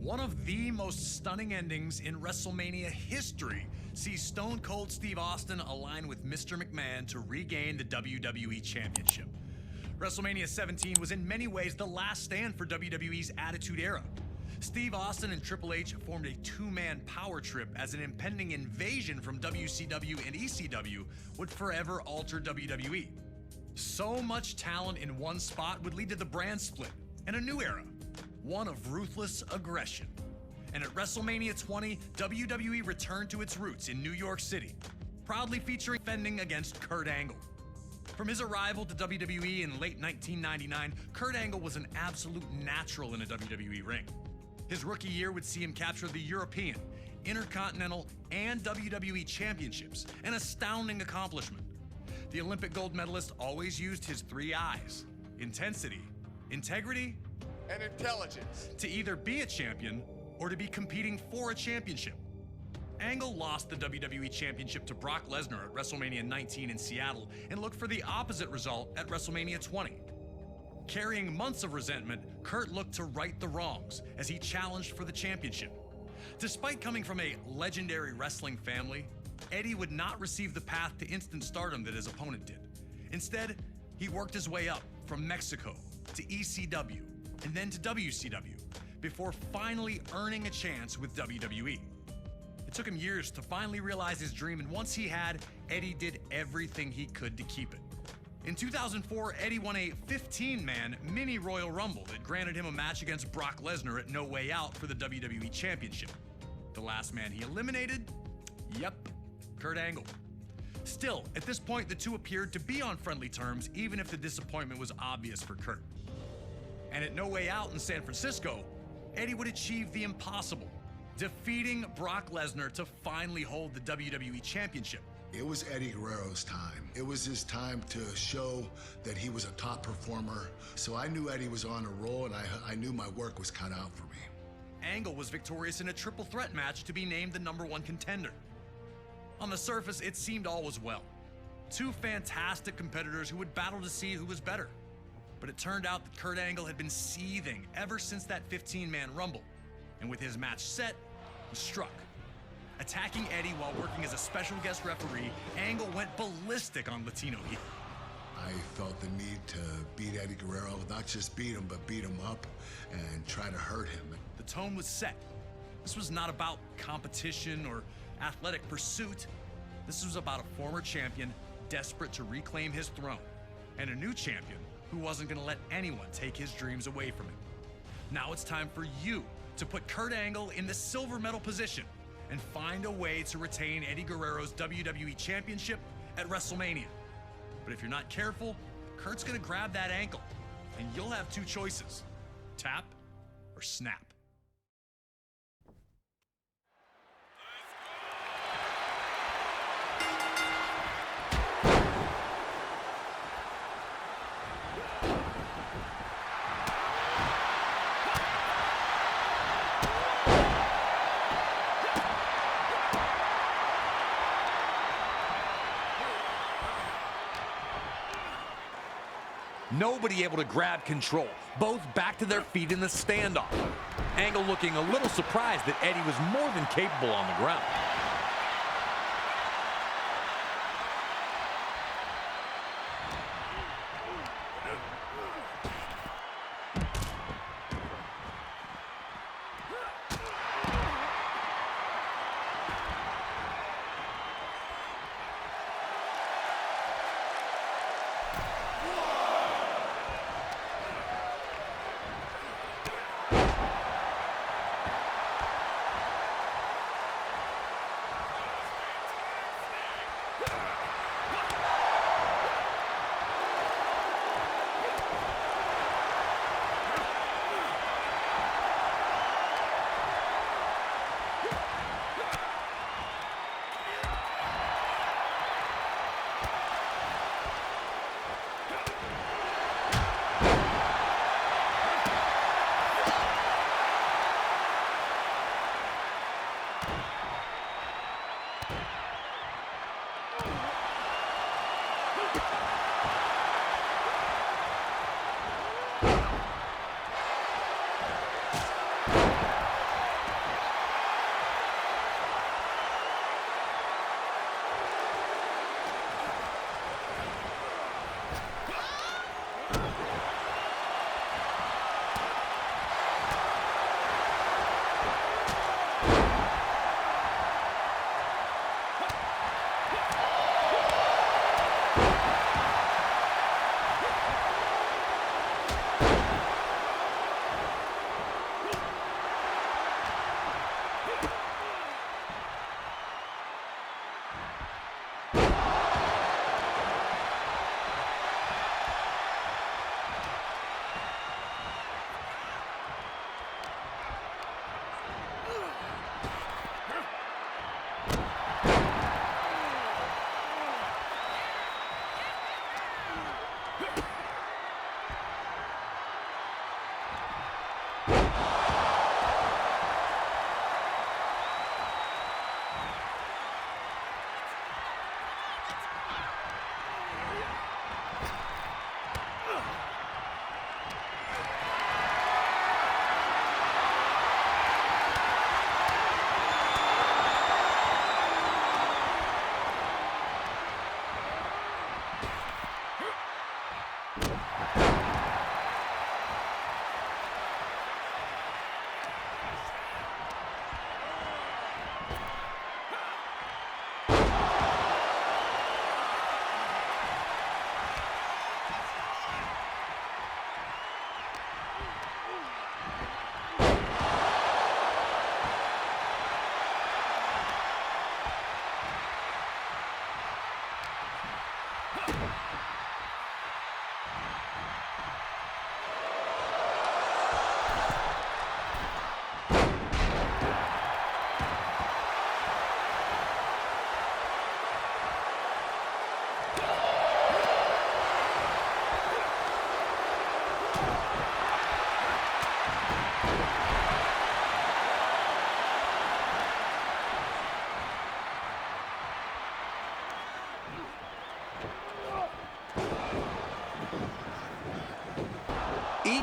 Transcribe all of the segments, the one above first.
One of the most stunning endings in WrestleMania history sees Stone Cold Steve Austin align with Mr. McMahon to regain the WWE Championship. WrestleMania 17 was in many ways the last stand for WWE's Attitude Era. Steve Austin and Triple H formed a two-man power trip as an impending invasion from WCW and ECW would forever alter WWE. So much talent in one spot would lead to the brand split and a new era, one of ruthless aggression. And at WrestleMania 20, WWE returned to its roots in New York City, proudly featuring defending against Kurt Angle. From his arrival to WWE in late 1999, Kurt Angle was an absolute natural in a WWE ring. His rookie year would see him capture the European, Intercontinental, and WWE Championships, an astounding accomplishment. The Olympic gold medalist always used his three I's: intensity, integrity, and intelligence, to either be a champion or to be competing for a championship. Angle lost the WWE Championship to Brock Lesnar at WrestleMania 19 in Seattle and looked for the opposite result at WrestleMania 20. Carrying months of resentment, Kurt looked to right the wrongs as he challenged for the championship. Despite coming from a legendary wrestling family, Eddie would not receive the path to instant stardom that his opponent did. Instead, he worked his way up from Mexico to ECW and then to WCW before finally earning a chance with WWE. It took him years to finally realize his dream, and once he had, Eddie did everything he could to keep it. In 2004, Eddie won a 15-man mini Royal Rumble that granted him a match against Brock Lesnar at No Way Out for the WWE Championship. The last man he eliminated? Yep, Kurt Angle. Still, at this point, the two appeared to be on friendly terms, even if the disappointment was obvious for Kurt. And at No Way Out in San Francisco, Eddie would achieve the impossible, defeating Brock Lesnar to finally hold the WWE Championship. It was Eddie Guerrero's time. It was his time to show that he was a top performer. So I knew Eddie was on a roll, and I knew my work was cut out for me. Angle was victorious in a triple threat match to be named the #1 contender. On the surface, it seemed all was well. Two fantastic competitors who would battle to see who was better. But it turned out that Kurt Angle had been seething ever since that 15-man Rumble. And with his match set, he struck. Attacking Eddie while working as a special guest referee, Angle went ballistic on Latino heel. I felt the need to beat Eddie Guerrero, not just beat him, but beat him up and try to hurt him. The tone was set. This was not about competition or athletic pursuit. This was about a former champion desperate to reclaim his throne, and a new champion who wasn't going to let anyone take his dreams away from him. Now it's time for you to put Kurt Angle in the silver medal position and find a way to retain Eddie Guerrero's WWE Championship at WrestleMania. But if you're not careful, Kurt's gonna grab that ankle, and you'll have two choices: tap or snap. Nobody able to grab control. Both back to their feet in the standoff. Angle looking a little surprised that Eddie was more than capable on the ground.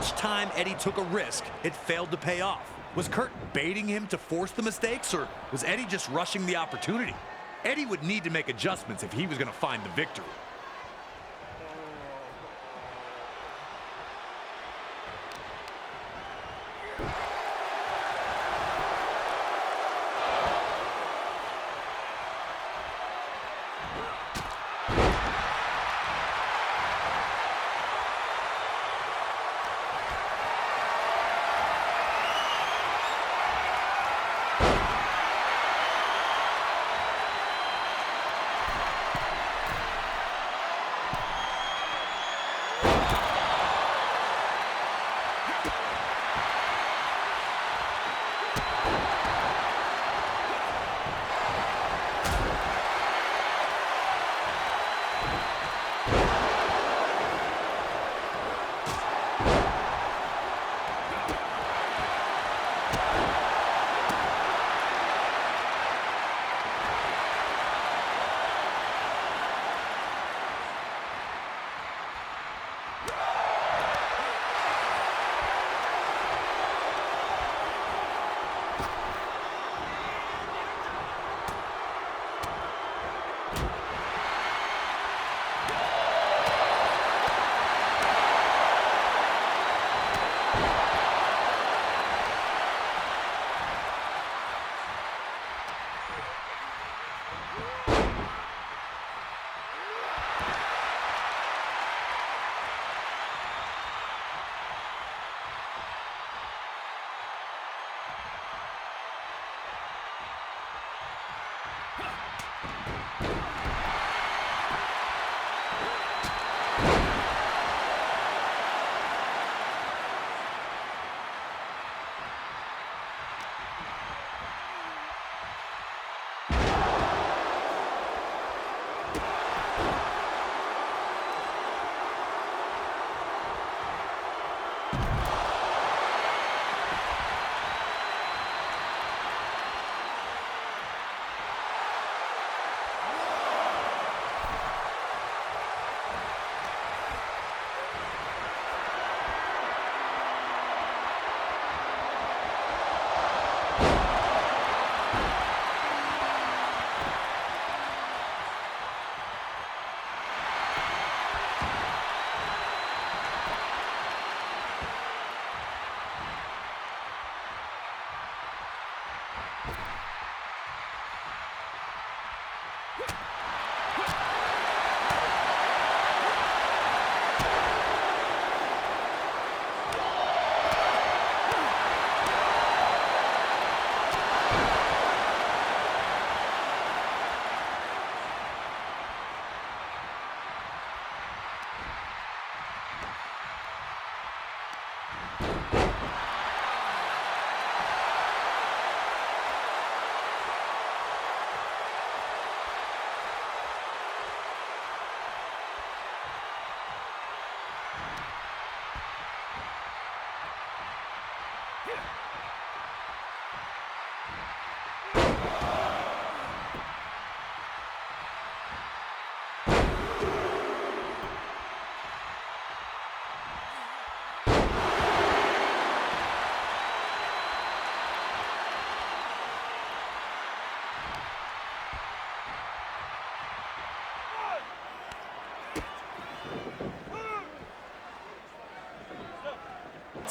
each time Eddie took a risk, it failed to pay off. Was Kurt baiting him to force the mistakes, or was Eddie just rushing the opportunity? Eddie would need to make adjustments if he was going to find the victory.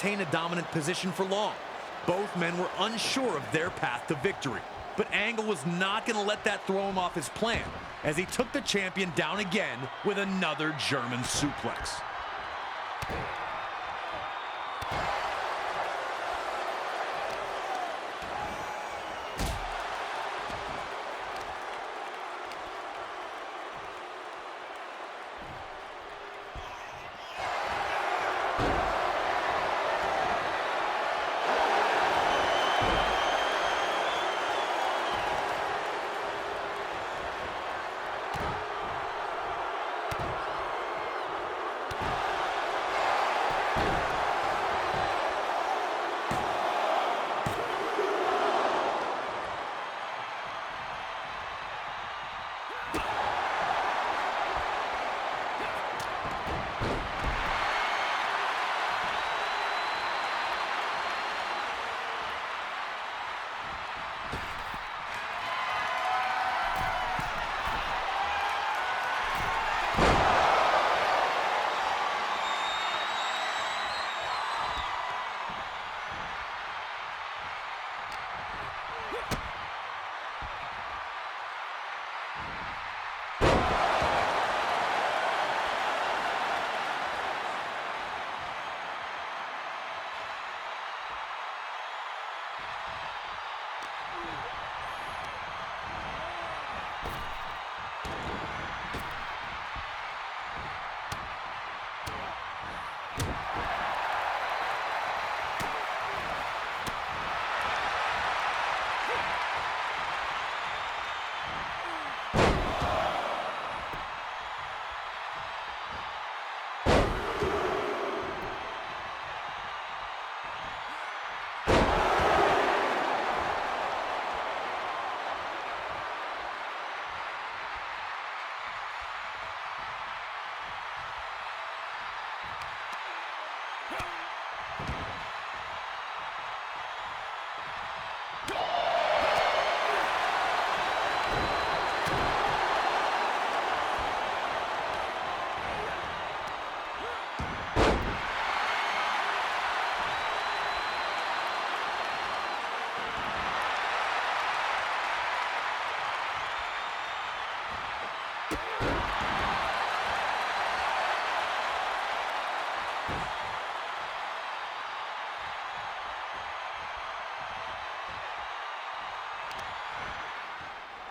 Maintain a dominant position for long. Both men were unsure of their path to victory, but Angle was not going to let that throw him off his plan as he took the champion down again with another German suplex.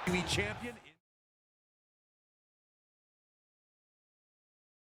WWE champion.